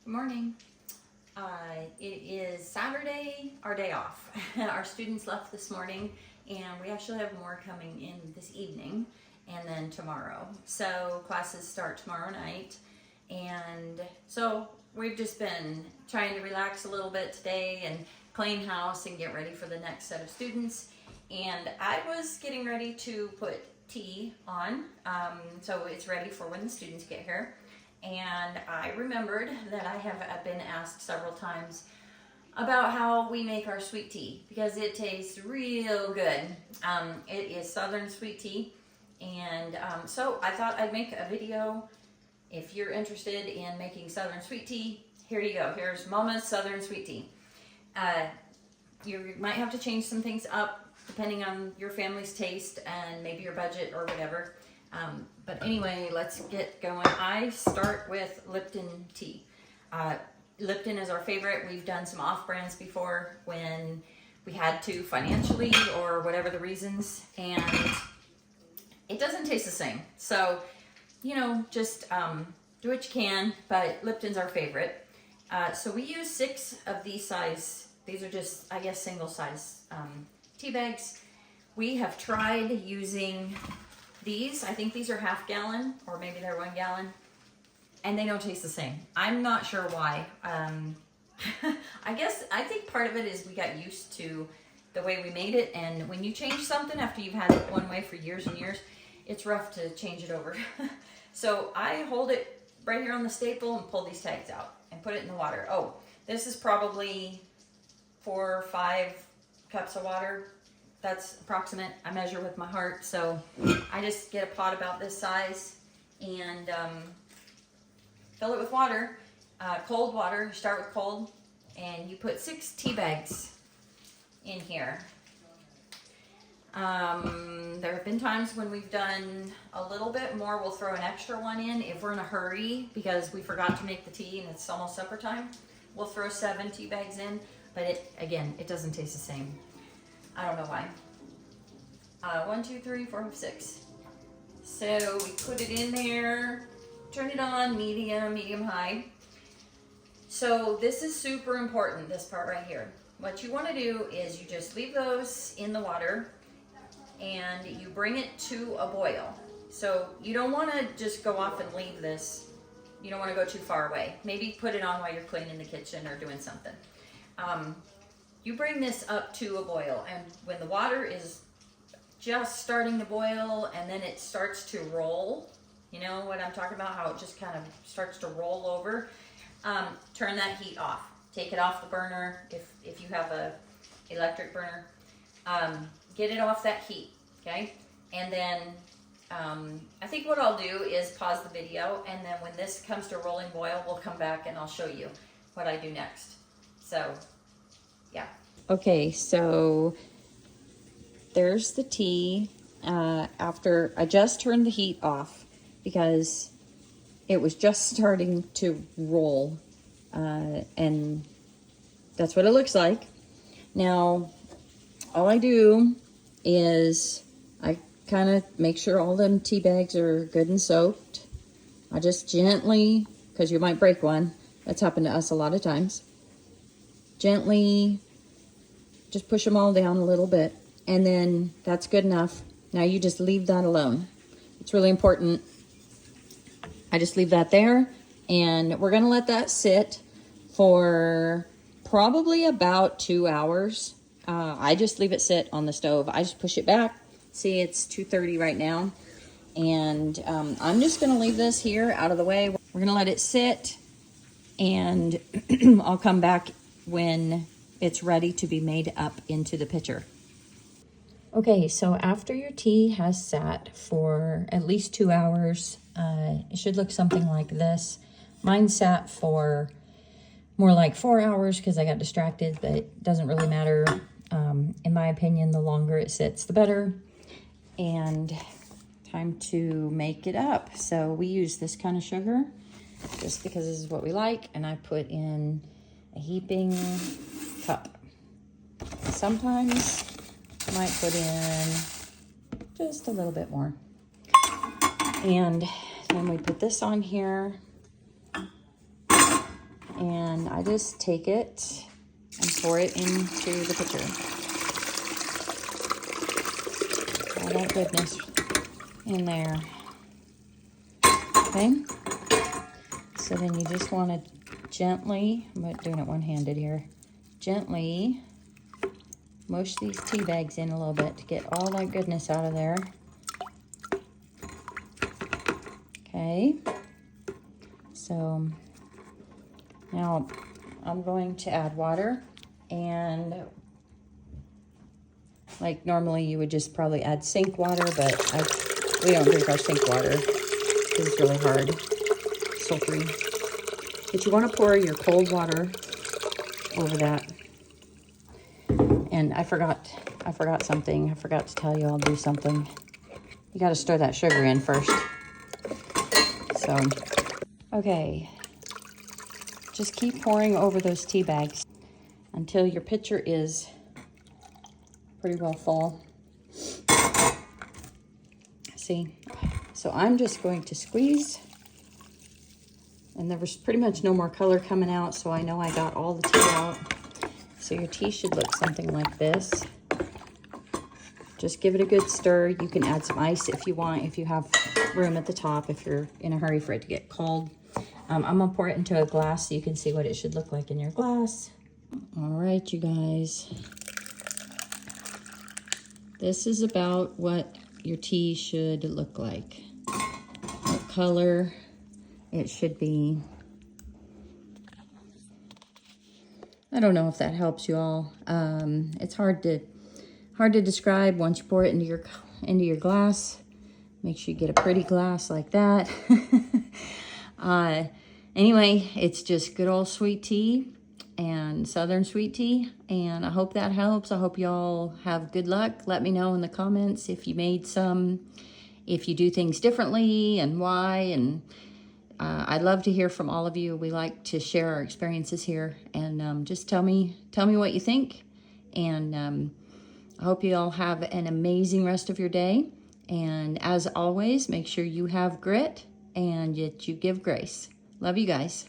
Good morning. It is Saturday, our day off. Our students left this morning and we actually have more coming in this evening and then tomorrow. So classes start tomorrow night, and so we've just been trying to relax a little bit today and clean house and get ready for the next set of students. And I was getting ready to put tea on, so it's ready for when the students get here. And I remembered that I have been asked several times about how we make our sweet tea, because it tastes real good. It is Southern sweet tea, and so I thought I'd make a video. If you're interested in making Southern sweet tea, here you go. Here's Mommas Southern sweet tea. You might have to change some things up depending on your family's taste and maybe your budget or whatever. But anyway, let's get going. I start with Lipton tea. Lipton is our favorite. We've done some off-brands before when we had to financially or whatever the reasons, and it doesn't taste the same. So, you know, just do what you can, but Lipton's our favorite. So we use 6 of these size. These are just, I guess, single size tea bags. We have tried using these. I think these are half gallon, or maybe they're 1 gallon, and they don't taste the same. I'm not sure why. I think part of it is we got used to the way we made it, and when you change something after you've had it one way for years and years, it's rough to change it over. So I hold it right here on the staple and pull these tags out and put it in the water. Oh, this is probably 4 or 5 cups of water. That's approximate. I measure with my heart. So I just get a pot about this size and fill it with water, cold water. You start with cold, and you put 6 tea bags in here. There have been times when we've done a little bit more. We'll throw an extra one in if we're in a hurry because we forgot to make the tea and it's almost supper time. We'll throw 7 tea bags in, but it doesn't taste the same. I don't know why. 1, 2, 3, 4, 5, 6. So we put it in there, turn it on, medium high. So this is super important, this part right here. What you want to do is you just leave those in the water and you bring it to a boil. So you don't want to just go off and leave this. You don't want to go too far away. Maybe put it on while you're cleaning the kitchen or doing something. You bring this up to a boil, and when the water is just starting to boil and then it starts to roll, you know what I'm talking about, how it just kind of starts to roll over, turn that heat off. Take it off the burner if you have a electric burner. Get it off that heat, okay? And then I think what I'll do is pause the video, and then when this comes to rolling boil, we'll come back and I'll show you what I do next. So, yeah. Okay, so there's the tea after I just turned the heat off because it was just starting to roll, and that's what it looks like. Now, all I do is I kind of make sure all them tea bags are good and soaked. I just gently, because you might break one, that's happened to us a lot of times, gently just push them all down a little bit, and then that's good enough. Now you just leave that alone. It's really important. I just leave that there, and we're gonna let that sit for probably about 2 hours. I just leave it sit on the stove. I just push it back. See, it's 2:30 right now, and I'm just gonna leave this here out of the way. We're gonna let it sit, and I'll come back when it's ready to be made up into the pitcher. Okay, so after your tea has sat for at least 2 hours, it should look something like this. Mine sat for more like 4 hours because I got distracted, but it doesn't really matter. In my opinion, the longer it sits, the better. And time to make it up. So we use this kind of sugar just because this is what we like, and I put in a heaping cup. Sometimes I might put in just a little bit more. And then we put this on here, And I just take it and pour it into the pitcher. All that goodness in there. Okay. So then you just want to gently, I'm doing it one-handed here, gently mush these tea bags in a little bit to get all that goodness out of there. Okay. So now I'm going to add water, and like normally you would just probably add sink water, but we don't drink our sink water because it's really hard, sultry. But you want to pour your cold water over that. And I forgot something. I forgot to tell you I'll do something. You got to stir that sugar in first. So, okay. Just keep pouring over those tea bags until your pitcher is pretty well full. See? So I'm just going to squeeze. And there was pretty much no more color coming out, so I know I got all the tea out. So your tea should look something like this. Just give it a good stir. You can add some ice if you want, if you have room at the top, if you're in a hurry for it to get cold. I'm gonna pour it into a glass so you can see what it should look like in your glass. All right, you guys. This is about what your tea should look like. What color it should be. I don't know if that helps you all. It's hard to describe once you pour it into your glass. Make sure you get a pretty glass like that. Anyway, it's just good old sweet tea and Southern sweet tea, and I hope that helps. I hope y'all have good luck. Let me know in the comments if you made some, if you do things differently and why, and I'd love to hear from all of you. We like to share our experiences here, and just tell me what you think. And I hope you all have an amazing rest of your day. And as always, make sure you have grit and yet you give grace. Love you guys.